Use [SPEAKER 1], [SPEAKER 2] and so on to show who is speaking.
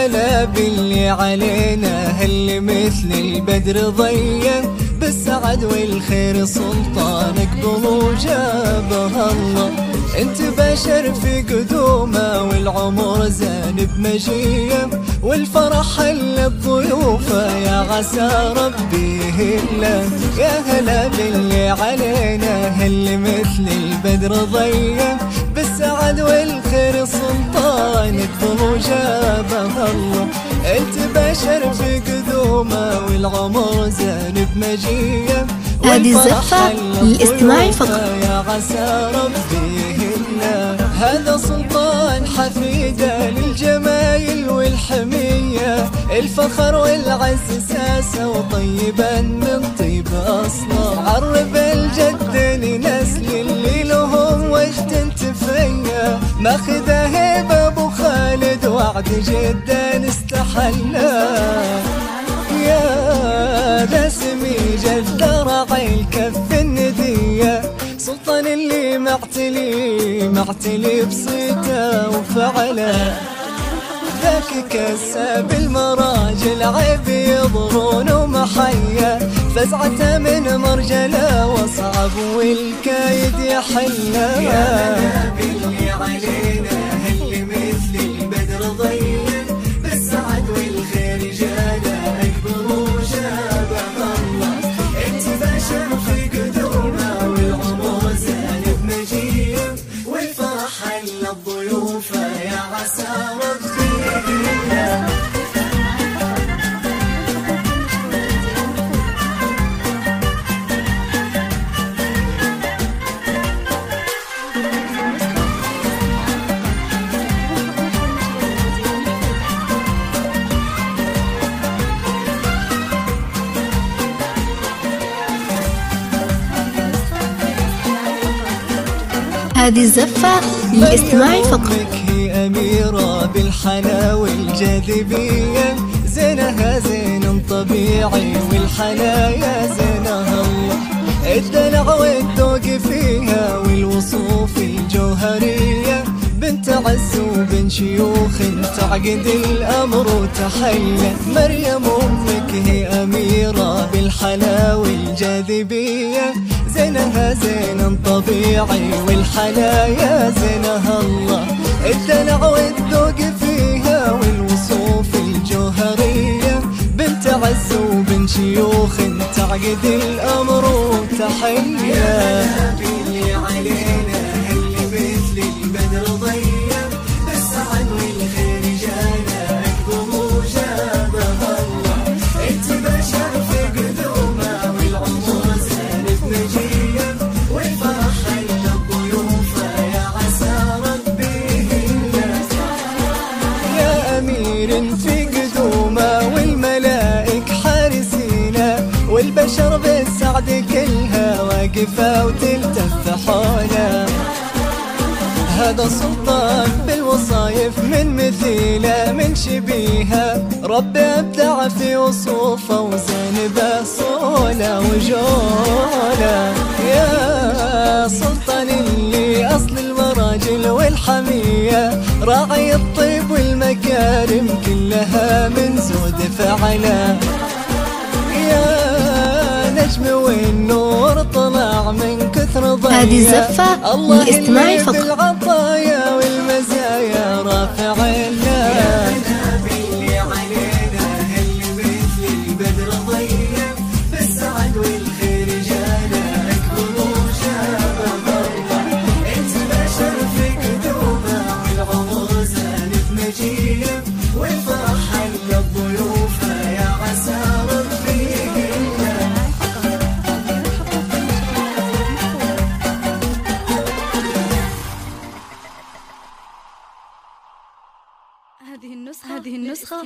[SPEAKER 1] هلا باللي علينا اللي مثل البدر ضيّن بالسعد والخير سلطانك بلو جابها الله. انت بشر في قدومه والعمر زان بمجيه والفرح حل بضيوفه يا عسى ربي يهله. يا هلا باللي علينا اللي مثل البدر ضيّن بالسعد والخير سلطانك بلو جابها الله. انت بشر في قدومه والعمر زان بمجيه
[SPEAKER 2] هذه الزفة للاستماع فقط.
[SPEAKER 1] يا عسى ربي يهله. هذا سلطان حفيده للجمايل والحميه الفخر والعز ساسه وطيبا من طيب اصله. عرب الجد لنسل اللي لهم وجد تفيه ماخذ هيبه ابو خالد وعد جدا استحله. يا دسمي جد راعي الكف النديه سلطان اللي معتلي بصيته وفعله. ذاك كساب المراجل عيب يضرون ومحيا فزعته من مرجله وصعب والكايد يحله. يا باللي علينا اللي مثل البدر ضيّن بالسعد والخير جانا اكبر وجابها الله. انت بشر في قدومه والعمر زان بمجيه والفرح حل الضيوف يا عسى ربي يهله.
[SPEAKER 2] هذه الزفة للاستماع فقط.
[SPEAKER 1] هي أميرة بالحلا والجاذبية زينها زين طبيعي والحنايا زينها الله. الدلع والذوق فيها والوصوف الجوهرية بنت عز وبن شيوخ تعقد الأمر وتحلى. مريم أمك هي أميرة بالحلا والجاذبية زينها زين طبيعي والحنايا زينها الله. الدلع والذوق فيها والوصوف الجوهرية بنت عز وبن شيوخ تعقد الأمر وتحية. اللي علينا اللي مثل البدر ضيّن بالسعد والخير جانا اكبر وجابها الله. انت بشر في قدومه والعمر زان بمجيه والفرح حل الضيوف يا عسى ربي يهله. يا امير في قدومه والملائك حارسينه والبشر بالسعد كلها واقفه وتلتف حوله. هذا سلطان بالوصايف من مثيله من شبيهه ربي ابدع في وصوفه وزين بصوله وجوله. يا سلطان اللي اصل المراجل والحميه راعي الطيب والمكارم كلها من زود فعله. يا نجم والنور طلع من كثر ضيّة.
[SPEAKER 2] هذه الزفة للاستماع فقط.
[SPEAKER 1] بالعطايا والمزايا رافع الله. باللي علينا اللي مثل البدر ضيّن بالسعد والخير جانا اكبر وجابها الله. انت بشر في قدومه والعمر زان بمجيه والفرح حل الضيوف يا عسى ربي يهله.
[SPEAKER 3] هذه النسخة